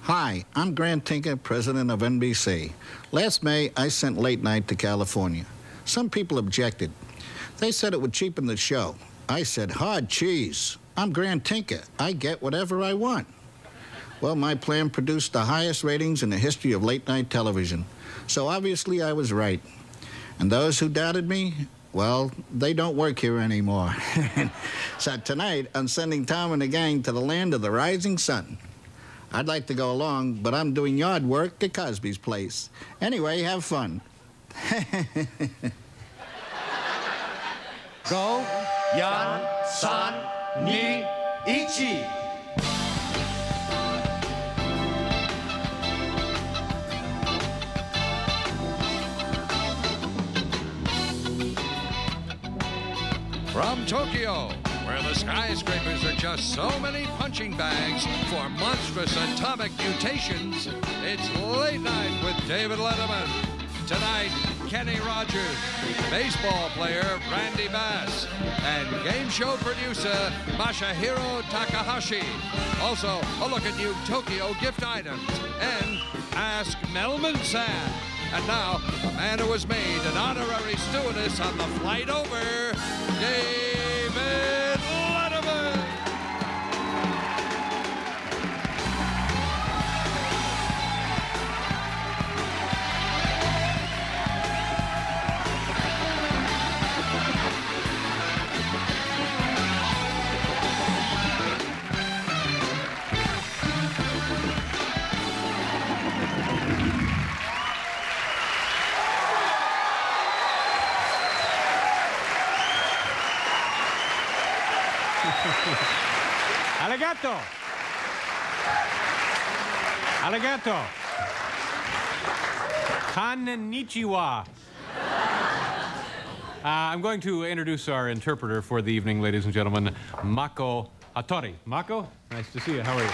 Hi, I'm Grant Tinker, president of NBC. Last May, I sent Late Night to California. Some people objected. They said it would cheapen the show. I said, hard cheese. I'm Grant Tinker. I get whatever I want. Well, my plan produced the highest ratings in the history of late-night television. So obviously I was right. And those who doubted me, well, they don't work here anymore. So tonight, I'm sending Tom and the gang to the land of the rising sun. I'd like to go along, but I'm doing yard work at Cosby's place. Anyway, have fun. 5、4、3、2、1。From Tokyo, where the skyscrapers are just so many punching bags for monstrous atomic mutations, it's Late Night with David Letterman. Tonight, Kenny Rogers, baseball player Randy Bass, and game show producer Masahiro Takahashi. Also, a look at new Tokyo gift items and Ask Melman Sam. And now, the man who was made an honorary stewardess on the flight over, David Letterman. Arigato. Arigato. Konnichiwa. I'm going to introduce our interpreter for the evening, ladies and gentlemen, Mako Hattori. Mako, nice to see you. How are you?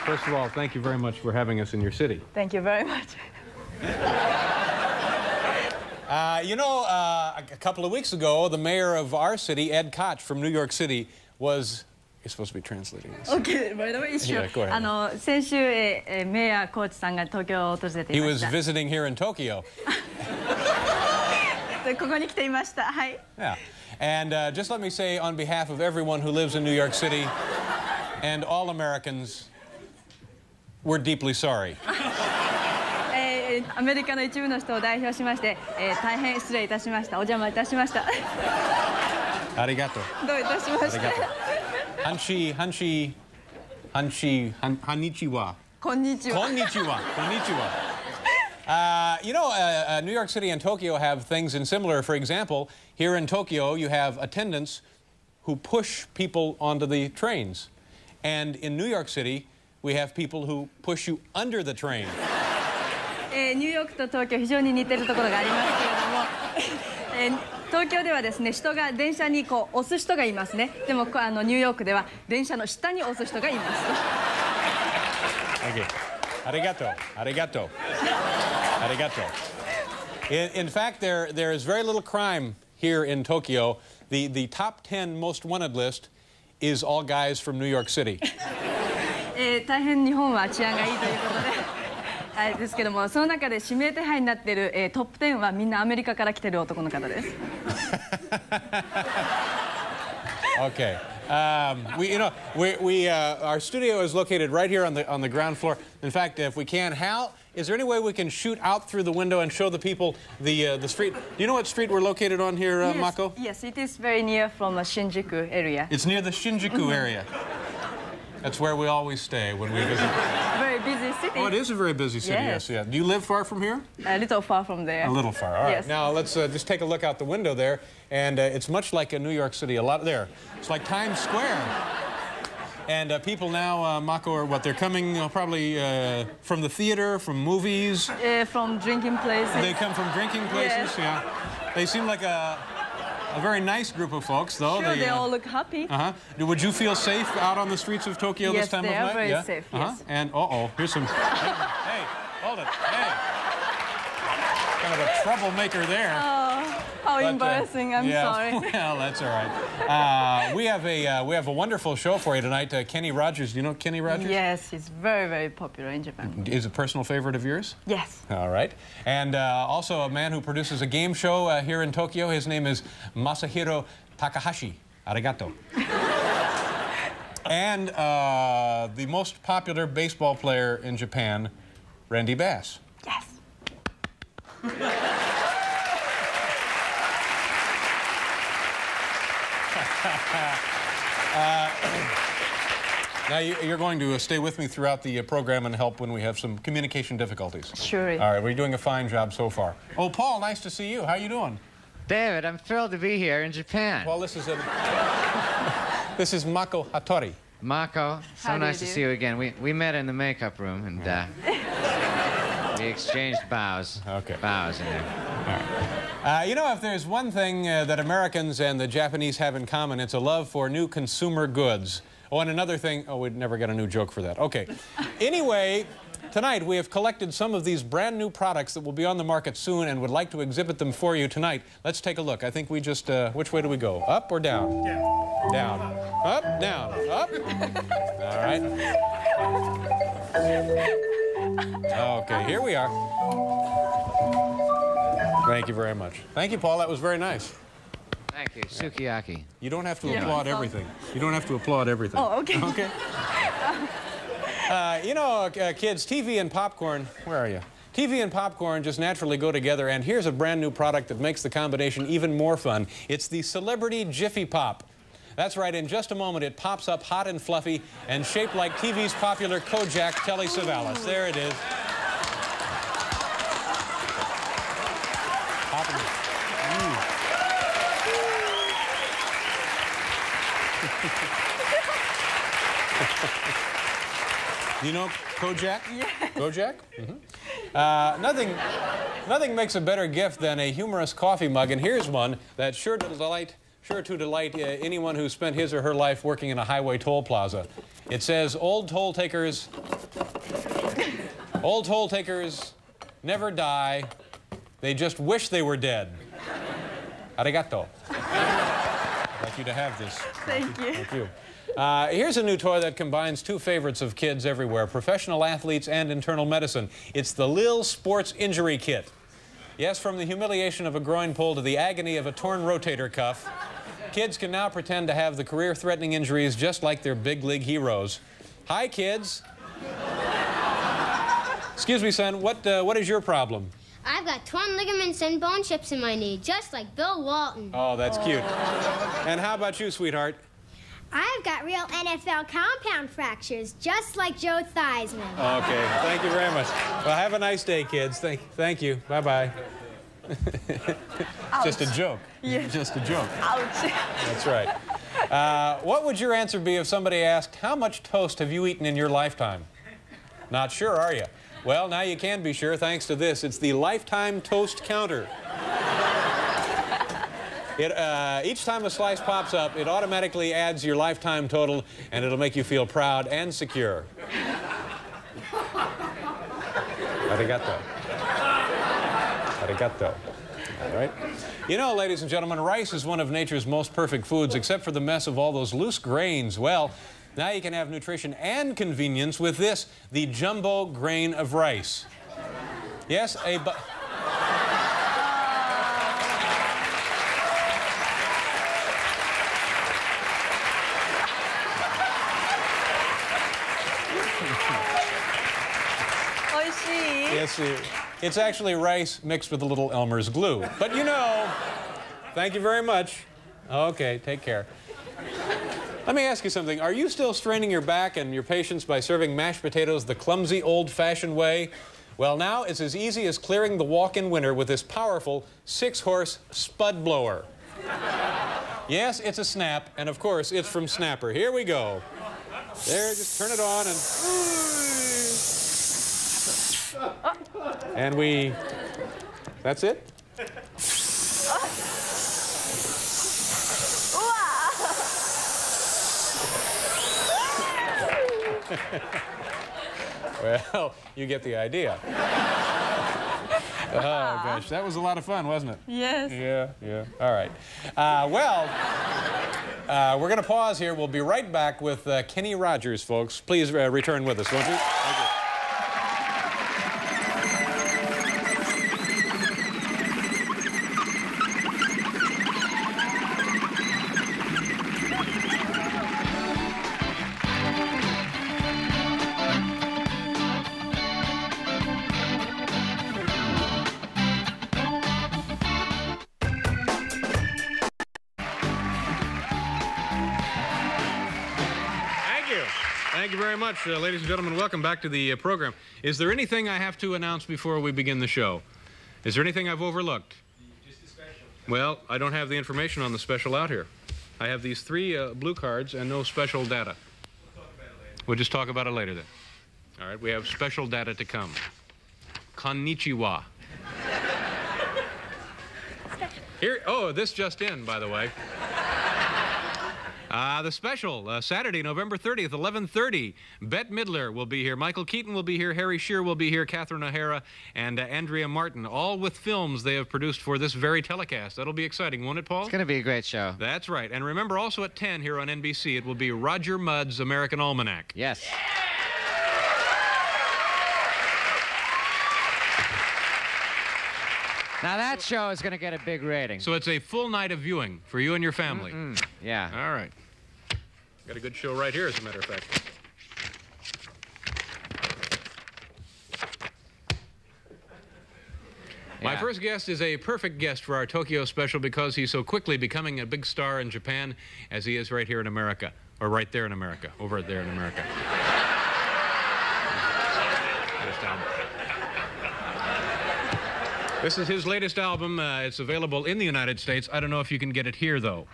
First of all, thank you very much for having us in your city. Thank you very much. A couple of weeks ago, the mayor of our city, Ed Koch from New York City, was... You're supposed to be translating this. Okay, by the way, Yeah, go ahead. 先週、メイヤーコーチさんが東京を訪れてい He ま was した。 visiting here in Tokyo. ここに来ていました。はい。 Yeah. And just let me say, on behalf of everyone who lives in New York City and all Americans, we're deeply sorry. アメリカの一部の人を代表しまして、大変失礼いたしました。お邪魔いたしました。Arigato. どういたしまして。Konnichiwa. こんにちは。 Konnichiwa. New York City and Tokyo have things in similar. For example, here in Tokyo, you have attendants who push people onto the trains. And in New York City, we have people who push you under the train. ニューヨークと東京非常に似てるところがありますけれども、東京ではですね、人が電車にこう押す人がいますね。でもニューヨークでは電車の下に押す人がいます。Okay. Arigato. In fact, there is very little crime here in Tokyo. The top 10 most wanted list is all guys from New York City. 大変日本は治安がいいということで。ですけども、その中で指名手配になっている、トップ10はみんなアメリカから来ている男の方です。Okay. Our studio is located right here on the ground floor. In fact, if we can, Hal, is there any way we can shoot out through the window and show the people the street? Do you know what street we're located on here, Yes, Mako? Yes, it is very near from Shinjuku area. It's near the Shinjuku area. That's where we always stay when we visit. Very busy city. Oh, it is a very busy city, yes. Yeah. Do you live far from here? A little far from there. A little far, all right. Yes. Now, let's just take a look out the window there, and it's much like New York City, a lot there. It's like Times Square. And people now, Mako, are what? They're coming probably from the theater, from movies? From drinking places. They come from drinking places, Yes. Yeah. They seem like a very nice group of folks, though. Sure, they all look happy. Would you feel safe out on the streets of Tokyo this time of night? Yes, they are very safe, yes. And, here's some... Hey, hold it. Hey. of a troublemaker there. Oh, how embarrassing! I'm yeah, sorry. Well, that's all right. We have a wonderful show for you tonight. Kenny Rogers. Do you know Kenny Rogers? Yes, he's very, very popular in Japan. Is a personal favorite of yours? Yes. All right. And also a man who produces a game show here in Tokyo. His name is Masahiro Takahashi. Arigato. And the most popular baseball player in Japan, Randy Bass. Yes. Now, you're going to stay with me throughout the program and help when we have some communication difficulties. Sure. All right, we're doing a fine job so far. Oh, Paul, nice to see you. How you doing? David, I'm thrilled to be here in Japan. Well, this is this is Mako Hattori. Mako, so How do nice you to do? see you again. We met in the makeup room and we exchanged bows. Okay. Bows in there. You know, if there's one thing that Americans and the Japanese have in common, it's a love for new consumer goods. Oh, and another thing, oh, we'd never get a new joke for that. Okay. Anyway, tonight we have collected some of these brand new products that will be on the market soon and would like to exhibit them for you tonight. Let's take a look. I think we just, which way do we go? Up or down? Down. Down. Up, down, up. All right. Okay, here we are. Thank you very much. Thank you, Paul. That was very nice. Thank you. Sukiyaki. You don't have to applaud everything. You don't have to applaud everything. Oh, okay. Okay. You know, kids, TV and popcorn, where are you? TV and popcorn just naturally go together, and here's a brand new product that makes the combination even more fun. It's the Celebrity Jiffy Pop. That's right, in just a moment it pops up hot and fluffy and shaped like TV's popular Kojak Telly Savalas. There it is. Popping. You know Kojak? Yes. Kojak? Mm-hmm. Nothing makes a better gift than a humorous coffee mug, and here's one that's sure to delight anyone who spent his or her life working in a highway toll plaza. It says, old toll takers never die. They just wish they were dead. Arigato. I'd like you to have this. Thank you. Thank you. Here's a new toy that combines two favorites of kids everywhere, professional athletes and internal medicine. It's the Lil Sports Injury Kit. Yes, from the humiliation of a groin pull to the agony of a torn rotator cuff, kids can now pretend to have the career-threatening injuries just like their big league heroes. Hi, kids. Excuse me, son, what is your problem? I've got torn ligaments and bone chips in my knee, just like Bill Walton. Oh, that's cute. And how about you, sweetheart? I've got real NFL compound fractures, just like Joe Theismann. Okay, thank you very much. Well, have a nice day, kids. Thank you. Bye-bye. Just a joke. Yeah. Just a joke. Ouch. That's right. What would your answer be if somebody asked, how much toast have you eaten in your lifetime? Not sure, are you? Well, now you can be sure thanks to this. It's the Lifetime Toast Counter. Each time a slice pops up, it automatically adds your lifetime total, and it'll make you feel proud and secure. Arigato. Arigato. All right. You know, ladies and gentlemen, rice is one of nature's most perfect foods, except for the mess of all those loose grains. Well, now you can have nutrition and convenience with this, the jumbo grain of rice. Yes, Yes, it's actually rice mixed with a little Elmer's glue. But you know, thank you very much. Okay, take care. Let me ask you something. Are you still straining your back and your patience by serving mashed potatoes the clumsy, old-fashioned way? Well, now it's as easy as clearing the walk-in winter with this powerful 6-horse spud blower. Yes, it's a Snap, and of course, it's from Snapper. Here we go. There, just turn it on and that's it? Well, you get the idea. Oh, gosh, that was a lot of fun, wasn't it? Yes. Yeah. All right. We're going to pause here. We'll be right back with Kenny Rogers, folks. Please return with us, won't you? Thank you. Thank you very much, ladies and gentlemen. Welcome back to the program. Is there anything I have to announce before we begin the show? Is there anything I've overlooked? Just the special. Well, I don't have the information on the special out here. I have these 3 blue cards and no special data. We'll talk about it later. We'll just talk about it later then. All right, we have special data to come. Konnichiwa. Here, oh, this just in, by the way. The special, Saturday, November 30th, 11:30. Bette Midler will be here. Michael Keaton will be here. Harry Shearer will be here. Catherine O'Hara and Andrea Martin, all with films they have produced for this very telecast. That'll be exciting, won't it, Paul? It's going to be a great show. That's right. And remember, also at 10 here on NBC, it will be Roger Mudd's American Almanac. Yes. Now that show is going to get a big rating. So it's a full night of viewing for you and your family. Yeah. All right. Got a good show right here, as a matter of fact. My first guest is a perfect guest for our Tokyo special because he's so quickly becoming a big star in Japan as he is right here in America. Or right there in America. Over there in America. This is his latest album. It's available in the United States. I don't know if you can get it here, though.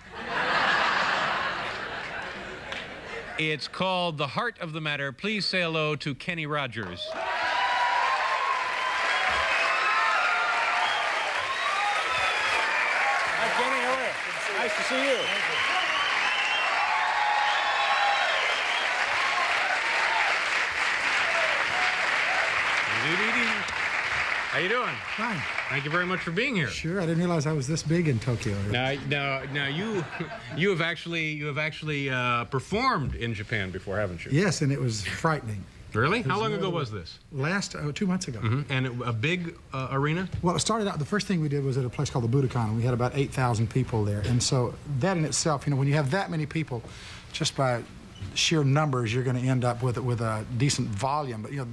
It's called The Heart of the Matter. Please say hello to Kenny Rogers. Hi, Kenny. How are you? Nice to see you. How you doing? Fine. Thank you very much for being here. Sure, I didn't realize I was this big in Tokyo. Now you have actually performed in Japan before, haven't you? Yes, and it was frightening. Really? How long ago was this? Last 2 months ago. And a big arena? Well, it started out, the first thing we did was at a place called the Budokan, and we had about 8,000 people there. And so that in itself, you know, when you have that many people, just by sheer numbers, you're going to end up with a decent volume. But, you know,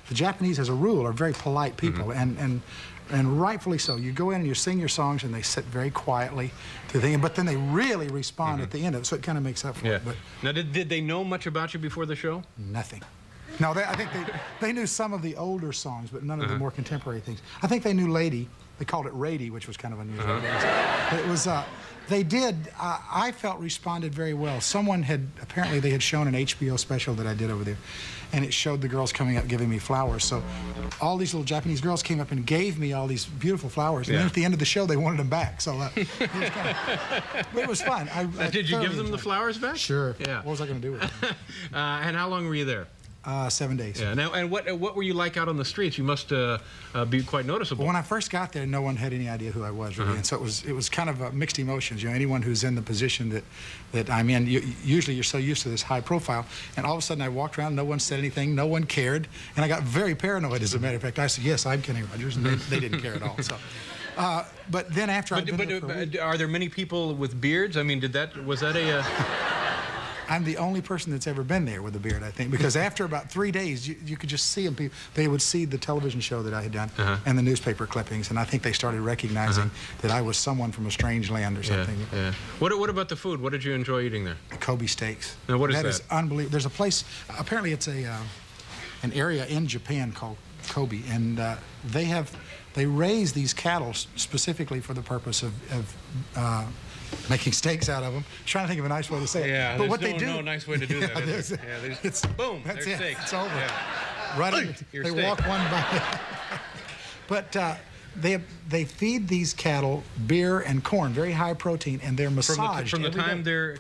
the Japanese, as a rule, are very polite people, and rightfully so. You go in and you sing your songs, and they sit very quietly through the thing, but then they really respond at the end of it, so it kind of makes up for it. But now, did they know much about you before the show? Nothing. No, I think they knew some of the older songs, but none of the more contemporary things. I think they knew Lady. They called it Rady, which was kind of unusual. But it was, they did, I felt responded very well. Someone had, apparently they had shown an HBO special that I did over there, and it showed the girls coming up giving me flowers. So all these little Japanese girls came up and gave me all these beautiful flowers. And then at the end of the show, they wanted them back. So it was but it was fun. Did you give them the flowers back? Sure. Yeah. What was I going to do with them? And how long were you there? 7 days. Yeah. Now, and what were you like out on the streets? You must be quite noticeable. Well, when I first got there, no one had any idea who I was, really, and so it was kind of mixed emotions. You know, anyone who's in the position that I'm in, usually you're so used to this high profile, and all of a sudden I walked around, no one said anything, no one cared, and I got very paranoid. As a matter of fact, I said, "Yes, I'm Kenny Rogers," and they didn't care at all. So. But then after are there many people with beards? I mean, was that a? I'm the only person that's ever been there with a beard, I think, because after about 3 days, you could just see them. They would see the television show that I had done and the newspaper clippings, and I think they started recognizing that I was someone from a strange land or something. Yeah. What about the food? What did you enjoy eating there? Kobe steaks. Now, what is that? That is unbelievable. There's a place, apparently it's an area in Japan called Kobe, and they raise these cattle specifically for the purpose of making steaks out of them. I'm trying to think of a nice way to say it. Yeah, but what they do, no nice way to do that. It's boom. That's there's it. steaks. It's over. Yeah. Right. They walk one by. But they feed these cattle beer and corn, very high protein, and they're massaged from the time they're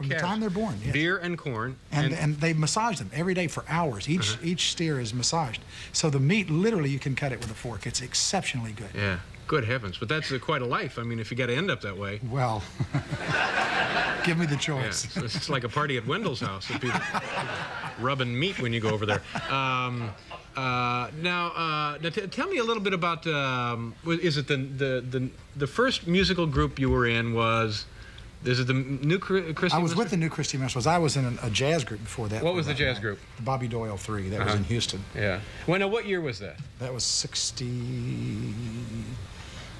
born. Yes. Beer and corn. And they massage them every day for hours. Each steer is massaged. So the meat, literally, you can cut it with a fork. It's exceptionally good. Yeah. Good heavens, but that's quite a life. I mean, if you got to end up that way. Well, give me the choice. Yeah, it's like a party at Wendell's house. People rubbing meat when you go over there. Now tell me a little bit about, is it the first musical group you were in was, is it the New Christy Minstrels? I was with the New Christy Minstrels. I was in a jazz group before that. What was the jazz group? The Bobby Doyle 3. That was in Houston. Yeah. Well, now, what year was that? That was 60...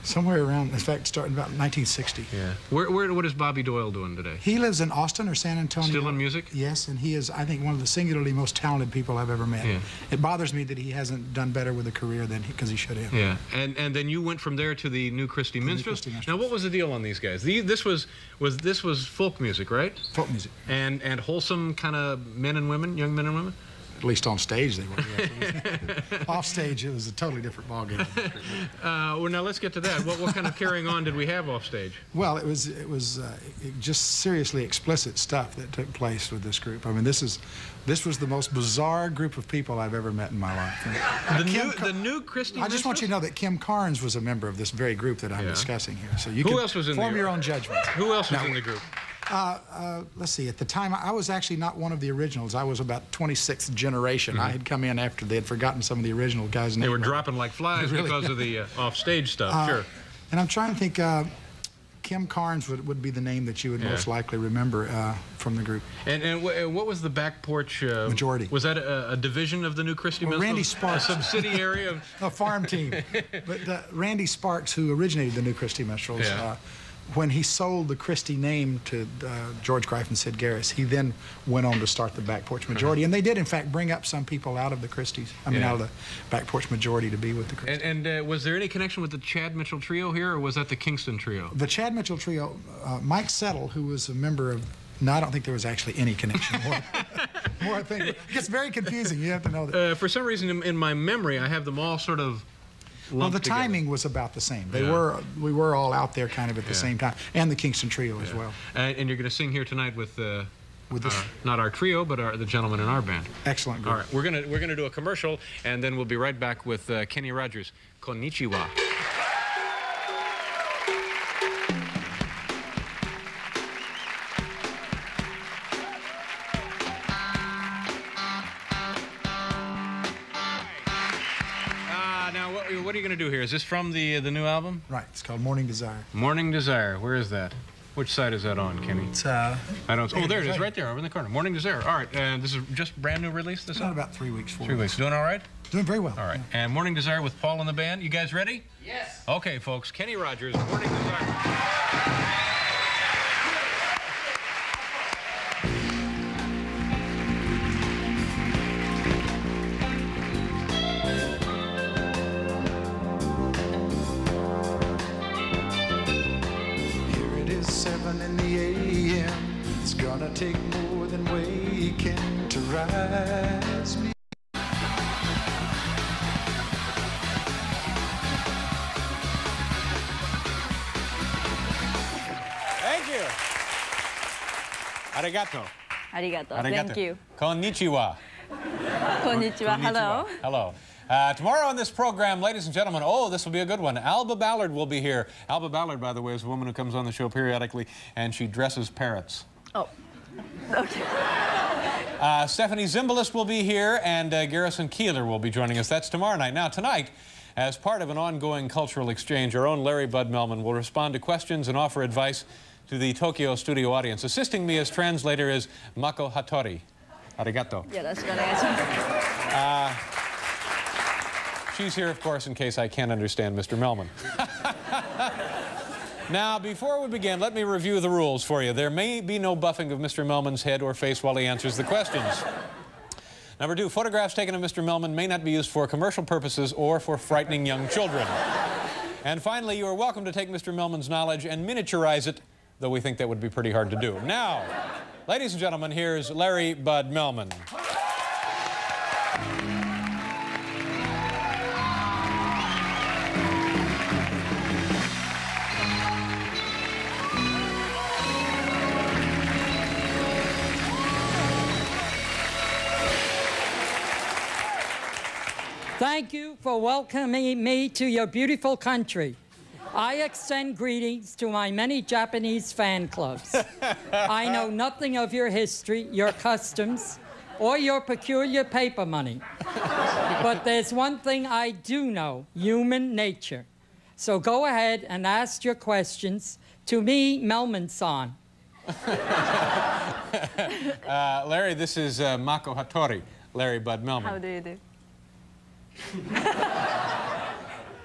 somewhere around, in fact, starting about 1960. Yeah. What is Bobby Doyle doing today? He lives in Austin or San Antonio. Still in music? Yes, and he is, I think, one of the singularly most talented people I've ever met. Yeah. It bothers me that he hasn't done better with a career than because he should have. Yeah. And then you went from there to the New Christy Minstrels. Now, what was the deal on these guys? This was folk music, right? Folk music. And wholesome kind of men and women, young men and women? At least on stage they were. Yes. Off stage, it was a totally different ballgame. Well, now let's get to that. What kind of carrying on did we have off stage? Well, it was just seriously explicit stuff that took place with this group. I mean, this was the most bizarre group of people I've ever met in my life. The New Christy Minstrels? I just want you to know that Kim Carnes was a member of this very group that I'm discussing here. So you can form your own judgment. Who else was in the group? Let's see. At the time, I was actually not one of the originals. I was about 26th generation. I had come in after they had forgotten some of the original guys' names. They were dropping like flies because of the off-stage stuff, sure. And I'm trying to think, Kim Carnes would be the name that you would most likely remember from the group. And what was the Back Porch? Majority. Was that a division of the New Christy Minstrels? Randy Sparks. A subsidiary of... a farm team. But Randy Sparks, who originated the New Christy Minstrels, when he sold the Christy name to George Greif and Sid Garris, he then went on to start the Back Porch Majority. And they did, in fact, bring up some people out of the Christys, out of the Back Porch Majority to be with the Christys. And was there any connection with the Chad Mitchell Trio here, or was that the Kingston Trio? The Chad Mitchell Trio, Mike Settle, who was a member of... No, I don't think there was actually any connection. More I think. It gets very confusing. You have to know that. For some reason, in my memory, I have them all sort of... Well, the timing was about the same. We were all out there kind of at the same time, and the Kingston Trio as well. And you're going to sing here tonight with not our trio, but the gentlemen in our band. Excellent group. All right, we're gonna do a commercial, and then we'll be right back with Kenny Rogers. Konnichiwa. What are you going to do here? Is this from the new album? Right. It's called Morning Desire. Morning Desire. Where is that? Which side is that on, Kenny? It's I don't. Oh, there it is, right there, over in the corner. Morning Desire. All right. And this is just brand new release. This album? About 3 weeks. 3 weeks. Doing all right? Doing very well. All right. And Morning Desire with Paul and the band. You guys ready? Yes. Okay, folks. Kenny Rogers. Morning Desire. Gonna take more than waking to rise me. Thank you. Arigato. Arigato. Thank you. Konnichiwa. Konnichiwa. Hello. Hello. Tomorrow on this program, ladies and gentlemen, this will be a good one. Alba Ballard will be here. Alba Ballard, by the way, is a woman who comes on the show periodically, and she dresses parrots. Oh, okay. Stephanie Zimbalist will be here, and Garrison Keeler will be joining us. That's tomorrow night. Now, tonight, as part of an ongoing cultural exchange, our own Larry Bud Melman will respond to questions and offer advice to the Tokyo studio audience. Assisting me as translator is Mako Hattori. Arigato. She's here, of course, in case I can't understand Mr. Melman. Now, before we begin, let me review the rules for you. There may be no buffing of Mr. Melman's head or face while he answers the questions. Number 2, photographs taken of Mr. Melman may not be used for commercial purposes or for frightening young children. And finally, you are welcome to take Mr. Melman's knowledge and miniaturize it, though we think that would be pretty hard to do. Now, ladies and gentlemen, here's Larry Bud Melman. Thank you for welcoming me to your beautiful country. I extend greetings to my many Japanese fan clubs. I know nothing of your history, your customs, or your peculiar paper money. But there's one thing I do know, human nature. So go ahead and ask your questions to me, Melman-san. Larry, this is Mako Hattori, Larry Bud Melman. How do you do?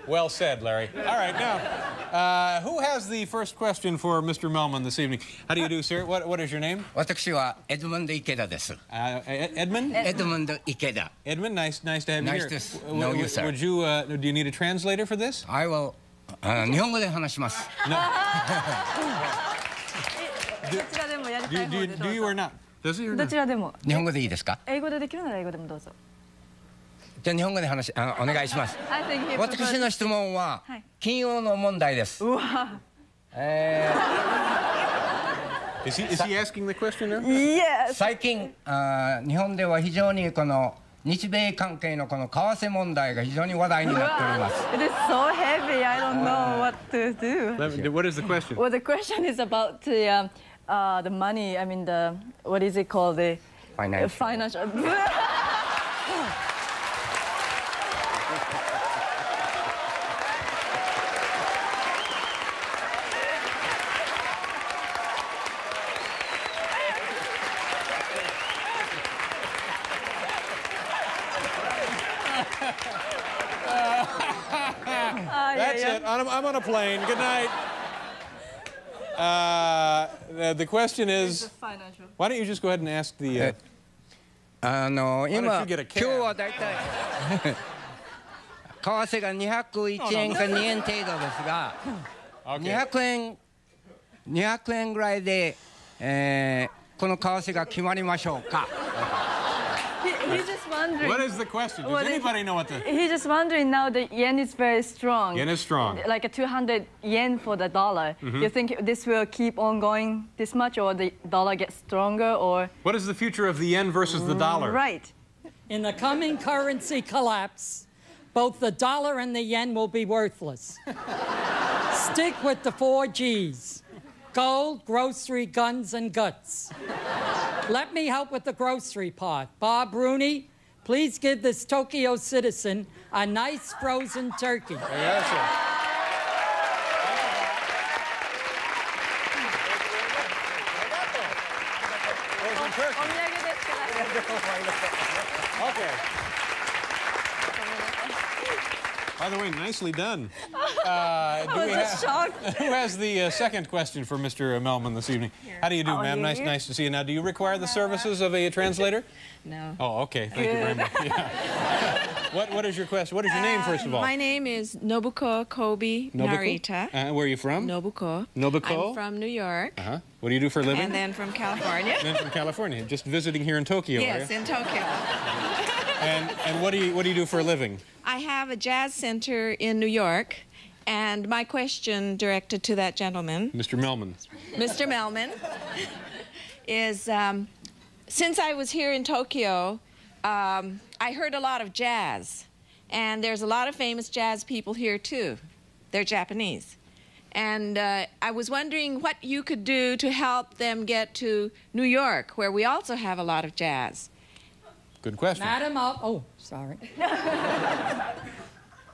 Well said, Larry. All right, now, who has the first question for Mr. Melman this evening? How do you do, sir? What is your name? 私はエドモンド池田です。Edmund? エドモンド池田。 Edmund, nice to have you here. Nice to know you, sir. Would you, do you need a translator for this? I will 日本語で話します。どちらでもやりたい方でどうぞ。 Do you or not? Does he or not? どちらでも。日本語でいいですか？英語でできるなら英語でもどうぞ。じゃあ日本語でお願いします。I think he 私の質問は金曜の問題です。うわ。Is he asking the question now? Yes. 最近日本では非常にこの日米関係のこの為替問題が非常に話題になっております。It is so heavy. I don't know what to do. What is the question? Well, the question is about the money. I mean, what is it called? The financial. That's it. I'm on a plane. Good night. The question is, why don't you just go ahead and ask the... 今今日 you get a cab? はだいたい為替が201円か2円程度ですが、200円ぐらいで、この為替が決まりましょうか。He's just wondering. What is the question? Does anybody know what the... He's just wondering now the yen is very strong. Yen is strong. Like a 200 yen for the dollar. You think this will keep on going this much, or the dollar gets stronger, or... What is the future of the yen versus the dollar? Right. In the coming currency collapse, both the dollar and the yen will be worthless. Stick with the 4 Gs. Gold, grocery, guns, and guts. Let me help with the grocery part. Bob Rooney, please give this Tokyo citizen a nice frozen turkey. Yes, sir. Frozen turkey. Okay. By the way, nicely done. I was just shocked. Who has the second question for Mr. Melman this evening? How do you do, ma'am? Nice to see you. Now, do you require the services of a translator? No. Oh, okay. Thank you very much. Yeah. What is your question? What is your name, first of all? My name is Nobuko Kobe Narita. Where are you from? Nobuko. Nobuko? I'm from New York. What do you do for a living? And then from California. And then from California. Just visiting here in Tokyo, yes, are you? in Tokyo. And what do you do for a living? I have a jazz center in New York, and my question directed to that gentleman, Mr. Melman. Mr. Melman, is since I was here in Tokyo, I heard a lot of jazz, and there's a lot of famous jazz people here too. They're Japanese. And I was wondering what you could do to help them get to New York, where we also have a lot of jazz. Good question. Madam,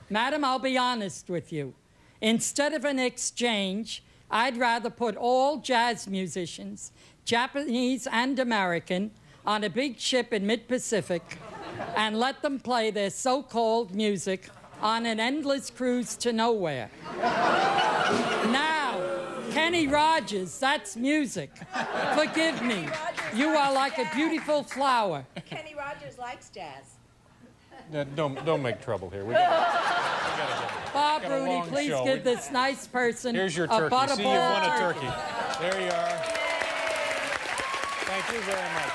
Madam, I'll be honest with you. Instead of an exchange, I'd rather put all jazz musicians, Japanese and American, on a big ship in mid-Pacific and let them play their so-called music on an endless cruise to nowhere. Now, Kenny Rogers, that's music. Forgive me. You are like a beautiful flower. Kenny Rogers likes jazz. Don't make trouble here. Bob Rooney, please give this nice person Here's your a turkey. butterball See, you've won a turkey. There you are. Thank you very much.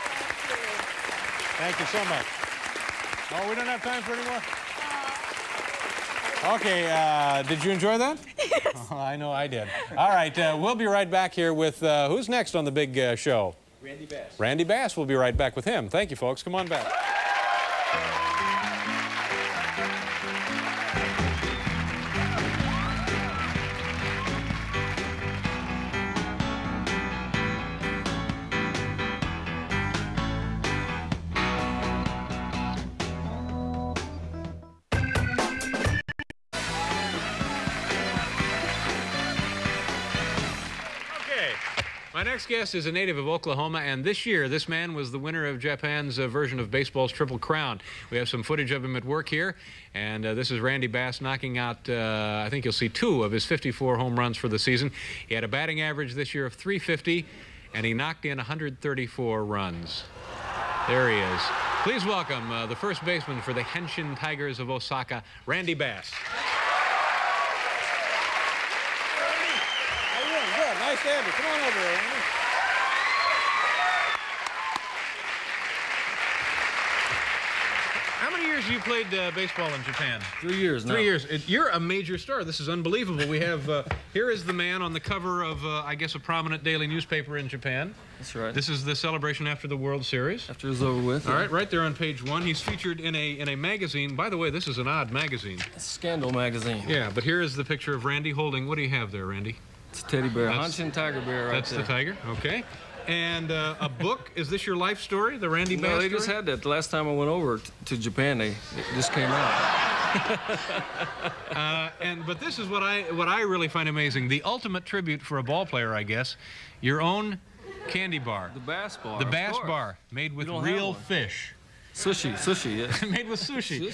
Thank you so much. Oh, we don't have time for any more? Okay, did you enjoy that? Yes. Oh, I know I did. All right, we'll be right back here with, who's next on the big show? Randy Bass. Randy Bass. We'll be right back with him. Thank you, folks. Come on back. My next guest is a native of Oklahoma, and this year, this man was the winner of Japan's version of baseball's Triple Crown. We have some footage of him at work here, and this is Randy Bass knocking out, I think you'll see 2 of his 54 home runs for the season. He had a batting average this year of .350, and he knocked in 134 runs. There he is. Please welcome the first baseman for the Hanshin Tigers of Osaka, Randy Bass. Good. Nice to have you. Come on over here, Randy. How many years have you played baseball in Japan? 3 years now. 3 years. You're a major star. This is unbelievable. We have, here is the man on the cover of, I guess, a prominent daily newspaper in Japan. That's right. This is the celebration after the World Series. After it's over with. All right, right there on page 1. He's featured in a magazine. By the way, this is an odd magazine. Scandal magazine. Yeah, but here is the picture of Randy holding, what do you have there, Randy? It's a teddy bear. Hanshin Tiger bear right that's there. That's the tiger, okay. And a book, is this your life story, the Randy Bass No, they story? just had that. The last time I went over to Japan, it just came out. But this is what I really find amazing. The ultimate tribute for a ball player, I guess. Your own candy bar. The Bass bar. The Bass bar, made with real fish. Sushi, yes. Made with sushi.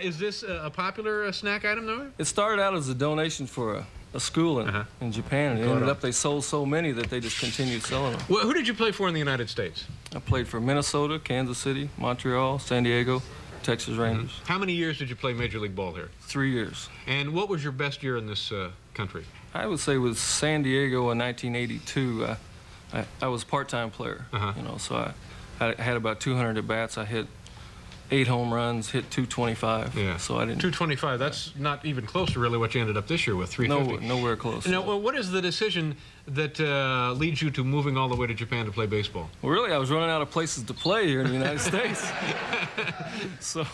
Is this a popular snack item, though? It started out as a donation for a school in Japan, and it ended up they sold so many that they just continued selling them. Well, who did you play for in the United States? I played for Minnesota, Kansas City, Montreal, San Diego, Texas Rangers. How many years did you play Major League Ball here? 3 years. And what was your best year in this country? I would say with San Diego in 1982, I was part-time player, you know, so I had about 200 at-bats. I hit 8 home runs, hit 225. Yeah. So I didn't. 225. That's not even close to really what you ended up this year with, 350. Nowhere close. Now, well, what is the decision that leads you to moving all the way to Japan to play baseball? Well, really, I was running out of places to play here in the United States. So,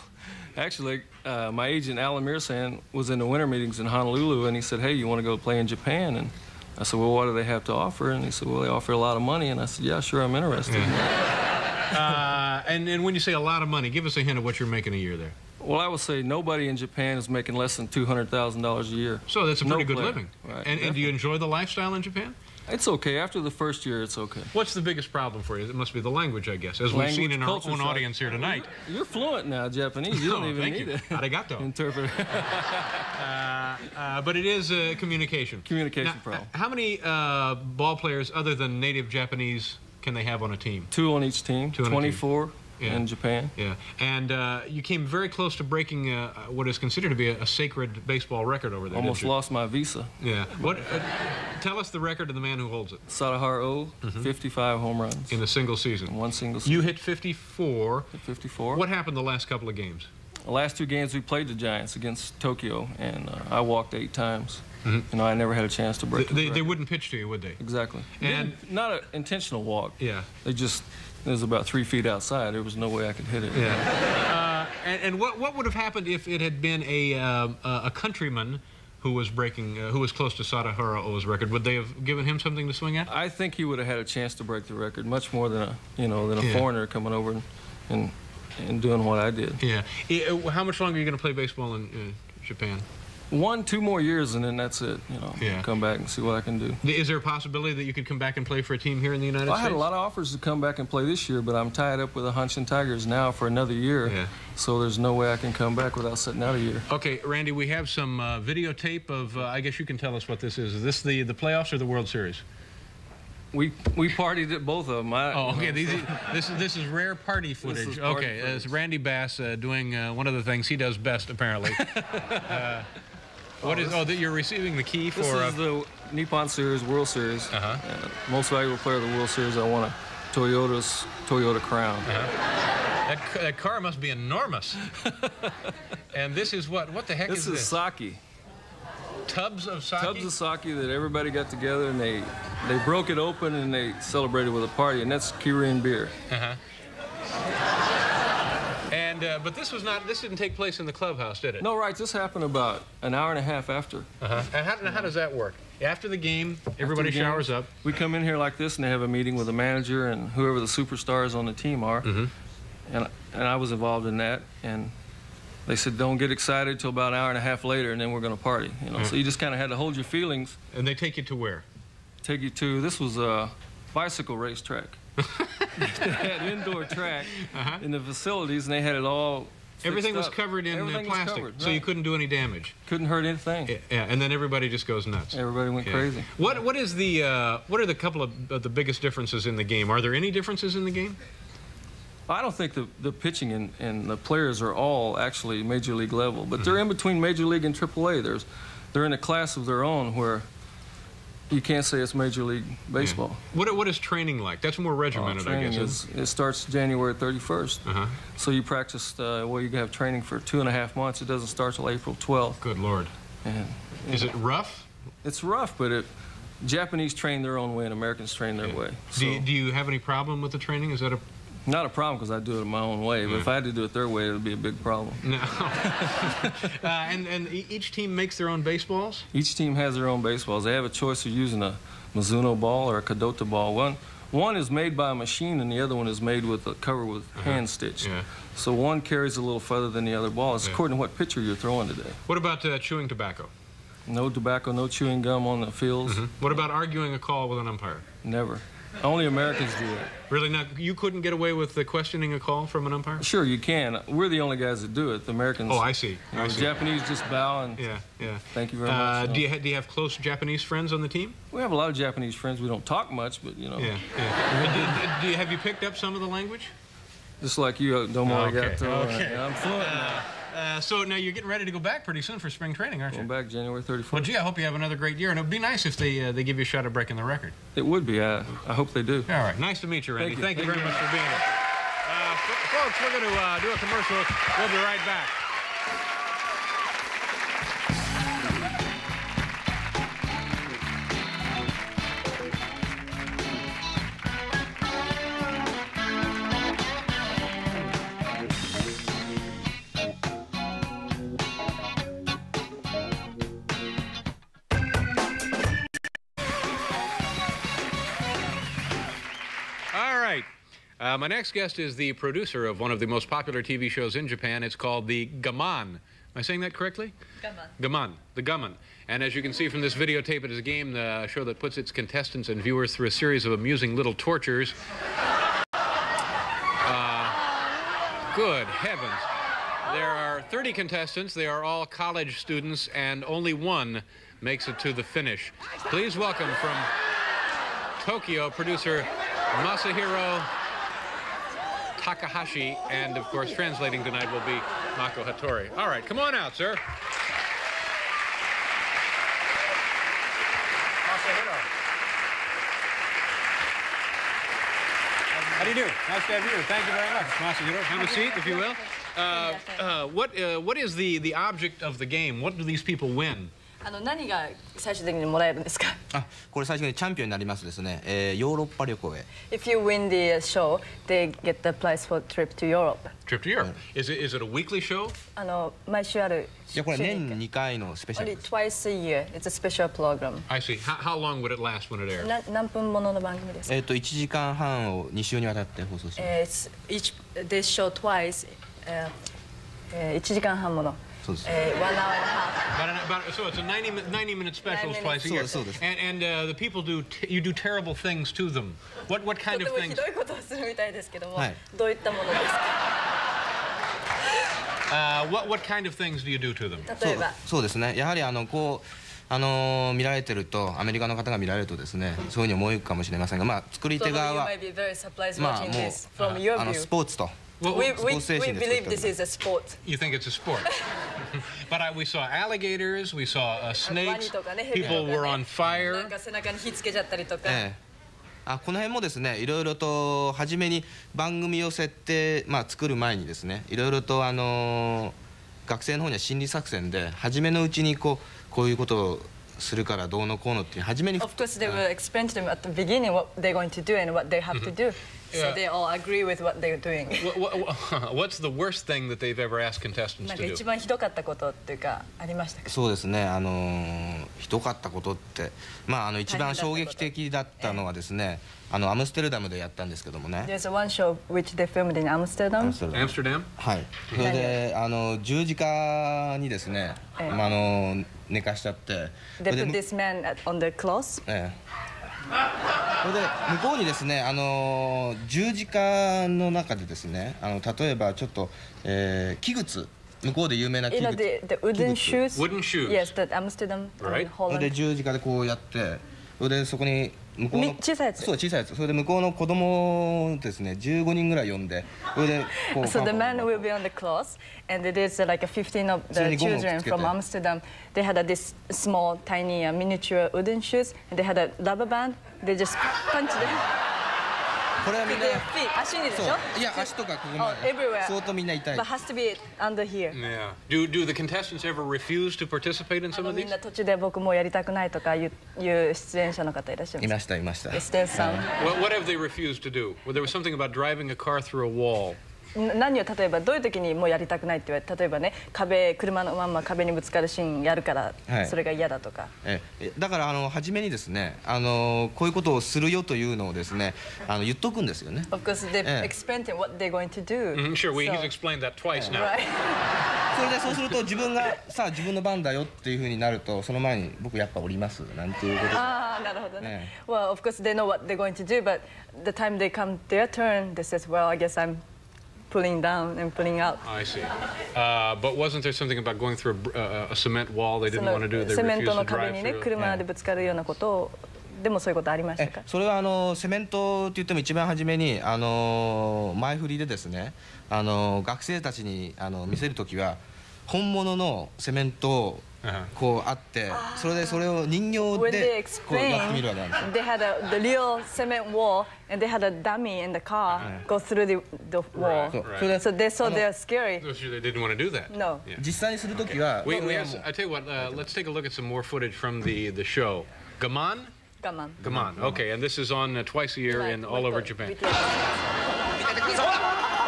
actually, my agent Alan Mirsan was in the winter meetings in Honolulu, and he said, "Hey, you want to go play in Japan?" And I said, "Well, what do they have to offer?" And he said, "Well, they offer a lot of money." And I said, "Yeah, sure, I'm interested." And when you say a lot of money, give us a hint of what you're making a year there. Well, I would say nobody in Japan is making less than $200,000 a year. So that's a pretty good player. living. Right. And do you enjoy the lifestyle in Japan? It's okay. After the first year, it's okay. What's the biggest problem for you? It must be the language, I guess, as we've seen in our own audience here tonight. You're fluent now, Japanese. You don't even need it. Arigato. Interpreter. But it is communication. Communication problem. How many ball players other than native Japanese can they have on a team? 2 on each team. 24 in Japan. Yeah. And you came very close to breaking what is considered to be a sacred baseball record over there. Almost lost my visa. Yeah. What? Tell us the record of the man who holds it. Sadaharu, 55 home runs. In a single season. In one single season. You hit 54. Hit 54. What happened the last couple of games? The last 2 games we played the Giants against Tokyo, and I walked 8 times. You know, I never had a chance to break They wouldn't pitch to you, would they? Exactly. And not an intentional walk. Yeah. It was about 3 feet outside. There was no way I could hit it. Yeah. And what would have happened if it had been a countryman who was breaking, who was close to Sadaharu's record? Would they have given him something to swing at? I think he would have had a chance to break the record, much more than a foreigner coming over and doing what I did. Yeah. How much longer are you going to play baseball in Japan? 1-2 more years, and then that's it. You know, come back and see what I can do. Is there a possibility that you could come back and play for a team here in the United States? I had a lot of offers to come back and play this year, but I'm tied up with the Hanshin Tigers now for another year. Yeah. So there's no way I can come back without sitting out a year. Okay, Randy, we have some videotape of. I guess you can tell us what this is. Is this the playoffs or the World Series? We partied at both of them. Okay. This is rare party footage. Okay, it's Randy Bass doing one of the things he does best, apparently. What is? Oh, you're receiving the key for. This is the Nippon Series, World Series. Most valuable player of the World Series. I won a Toyota Crown. That car must be enormous. And this is what? What the heck is this? This is sake. Tubs of sake? Tubs of sake that everybody got together and they broke it open and they celebrated with a party, and that's Kirin beer. And but this didn't take place in the clubhouse, did it? No, right. This happened about an hour and a half after. And how does that work? After the game, everybody showers up. We come in here like this, and they have a meeting with the manager and whoever the superstars on the team are. And I was involved in that, and they said, don't get excited till about an hour and a half later, and then we're going to party. You know, so you just kind of had to hold your feelings. And they take you to where? take you to, this was a bicycle racetrack. They had indoor track in the facilities, and they had it all. Everything was covered in plastic, so you couldn't do any damage. Couldn't hurt anything. Yeah, and then everybody just goes nuts. Everybody went crazy. What are the couple of the biggest differences in the game? Are there any differences in the game? I don't think the pitching and the players are all actually major league level, but they're in between major league and AAA. They're in a class of their own where you can't say it's major league baseball. Yeah. What is training like? That's more regimented, I guess. It starts January 31st. So you practice, well, you have training for 2.5 months. It doesn't start till April 12th. Good Lord. And is it rough? It's rough, but Japanese train their own way and Americans train their way. So, do you have any problem with the training? Is that a... Not a problem because I do it my own way, but if I had to do it their way, it would be a big problem. No. and each team makes their own baseballs? Each team has their own baseballs. They have a choice of using a Mizuno ball or a Kadota ball. One is made by a machine and the other one is made with a cover with hand stitched. Yeah. So one carries a little further than the other ball. It's according to what pitcher you're throwing today. What about chewing tobacco? No tobacco, no chewing gum on the fields. What about arguing a call with an umpire? Never. Only Americans do that. Really? Now, you couldn't get away with questioning a call from an umpire? Sure, you can. We're the only guys that do it. The Americans... Oh, I see. The Japanese just bow and... Yeah. Thank you very much. Do you have close Japanese friends on the team? We have a lot of Japanese friends. We don't talk much, but, you know... Yeah. Have you picked up some of the language? Just like you, domo arigato. Okay. I'm fluent now. So now you're getting ready to go back pretty soon for spring training, aren't you? Going back January 31st. Well, gee, I hope you have another great year, and it would be nice if they give you a shot at breaking the record. It would be. I hope they do. All right. Nice to meet you, Randy. Thank you very much for being here. Folks, we're going to do a commercial. We'll be right back. My next guest is the producer of one of the most popular TV shows in Japan. It's called the Gaman. Am I saying that correctly? Gaman. The Gaman. And as you can see from this videotape, it is a game, the show that puts its contestants and viewers through a series of amusing little tortures. Good heavens. There are 30 contestants. They are all college students, and only one makes it to the finish. Please welcome from Tokyo, producer Masahiro Takahashi, and of course translating tonight will be Mako Hattori. All right, come on out, sir. Masahiro. How do you do? Nice to have you. Thank you very much. Masahiro, have a seat, if you will. What is the object of the game? What do these people win? 何が最終的にもらえるんですか？これ最初にチャンピオンになりますですね、ヨーロッパ旅行へ。If you win the show, they get the prize for trip to Europe. Trip to Europe. Is it a weekly show? 毎週ある。いやこれ年2回のスペシャル。Only twice a year. It's a special program. I see. How long would it last when it airs? 何分ものの番組ですか？1時間半を2週にわたって放送します。They show twice. 1時間半もの。1 hour and a half. So it's a 90-minute specials twice a year. And the people you do terrible things to them. What kind of things? ひどいことをするみたいですけども、どういったものですか？What kind of things do you do to them? 例えば。そうですね。やはりこう見られてるとアメリカの方が見られるとですね、そういうふうに思うかもしれませんが、まあ作り手側はまあもうスポーツと。We believe this is a sport. You think it's a sport? But we saw alligators, we saw snakes, people were on fire. 背中に火つけちゃったりとか。この辺もですね、いろいろと初めに番組を設定、作る前にですね、いろいろと学生の方には心理作戦で初めのうちにこういうことをするからどうのこうのっていう初めに。Of course, they will explain to them at the beginning what they're going to do and what they have to do. So they all agree with what they're doing. What's the worst thing that they've ever asked contestants to do? 一番ひどかったことっていうかありましたか？そうですね。ひどかったことって一番衝撃的だったのはですね、アムステルダムでやったんですけどもね。There's one show which they filmed in Amsterdam. Amsterdam? はい。それで十字架にですね、寝かしちゃって。They put this man on the cross. それで向こうにですね、十字架の中でですね、例えばちょっと、器具向こうで有名な器具 the wooden shoes. Wooden shoes. Yes, that Amsterdam, Right. Holland. で十字架でこうやって、それでそこに向こうの小さいやつ。そう小さいやつ。それで向こうの子供をですね、15人ぐらい呼んで、それでこう So the man will be on the cross, and it is like 15 of the children from Amsterdam. They had this small, tiny, miniature wooden shoes, and they had a rubber band. They just punch them. これはみんな 足にでしょ？いや足とかここまで everywhere. 相当みんな痛い。 But has to be under here. Yeah. Do the contestants ever refuse to participate in some of み these? んな途中で僕もうやりたくないとかいう出演者の方いらっしゃいます。いました。Yes, there's some. What have they refused to do? Well, there was something about driving a car through a wall. 何を例えばどういう時にもうやりたくないって言われて、例えばね車のまんま壁にぶつかるシーンやるから、それが嫌だとか。だから初めにですね、こういうことをするよというのをですね、言っとくんですよね。Of course, they explained what they're going to do. Sure, he's explained that twice now. Right. それでそうすると自分がさあ自分の番だよっていうふうになると、その前に僕やっぱ降りますなんていうことで。ああなるほどね。Well, of course they know what they're going to do, but the time they come their turn, they says, well, I guess I'm pulling down and pulling out. I see. But wasn't there something about going through a cement wall they didn't want to do? They refused to drive through. セメントの壁にね、車でぶつかるようなことを、でもそういうことありましたか？それはセメントって言っても一番初めに前振りでですね、学生たちに見せるときは本物のセメントをこうあって、それを人形でこうやってみるわけなんですよ。They had the real cement wall, and they had a dummy in the car go through the wall. So they saw they're scary. They didn't want to do that. No. 実際にするときは。I tell you what, let's take a look at some more footage from the show. Gaman? Gaman. Okay, and this is on twice a year in all over Japan. 見ててください。ほら、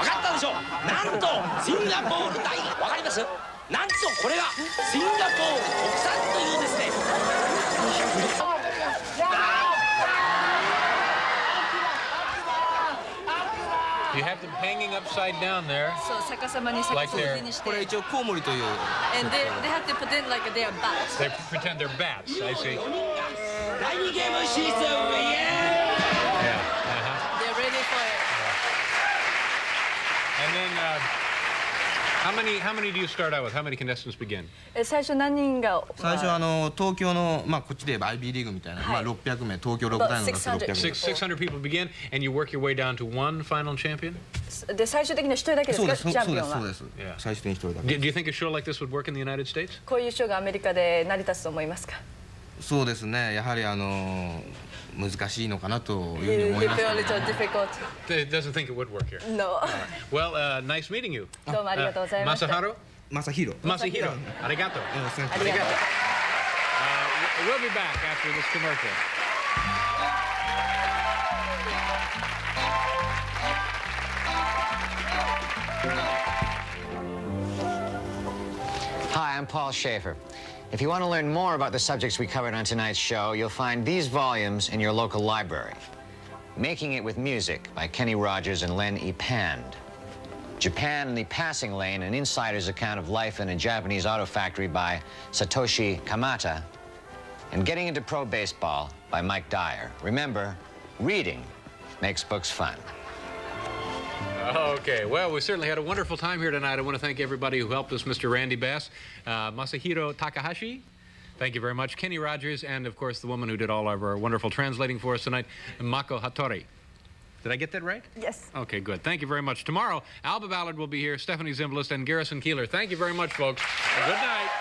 分かったでしょ。なんとシンガポール大分かります？なんとこれがシンガポール国産というですね。You have them hanging upside down there. そう逆さまに逆さまにして。これ一応コウモリという。And they have to pretend like they're bats. They pretend they're bats. I see. 第2ゲームシーズン。Yeah. They're ready for it. And then, how many do you start out with? How many contestants begin? 最初何人が？最初東京のこっちで言えば IB リーグみたいな600名東京6大の600名。600 people begin, and you work your way down to one final champion. で最終的に1人だけですか？チャンピオンは。そうです。最終的に1人だけ。Do you think a show like this would work in the United States? こういうショーがアメリカで成り立つと思いますか？そうですね。やはり難しいのかなというふうに思います。You feel a little difficult. Doesn't think it would work here. No. Well, nice meeting you. どうもありがとうございました。Masahiro. Arigato. Arigato. We'll be back after this commercial. Hi, I'm Paul Schaefer. If you want to learn more about the subjects we covered on tonight's show, you'll find these volumes in your local library. Making It with Music by Kenny Rogers and Len E. Pand. Japan in the Passing Lane, an insider's account of life in a Japanese auto factory by Satoshi Kamata. And Getting into Pro Baseball by Mike Dyer. Remember, reading makes books fun. Okay, well, we certainly had a wonderful time here tonight. I want to thank everybody who helped us, Mr. Randy Bass, Masahiro Takahashi, thank you very much, Kenny Rogers, and, of course, the woman who did all of our wonderful translating for us tonight, Mako Hattori. Did I get that right? Yes. Okay, good. Thank you very much. Tomorrow, Alba Ballard will be here, Stephanie Zimbalist, and Garrison Keeler. Thank you very much, folks. Good night.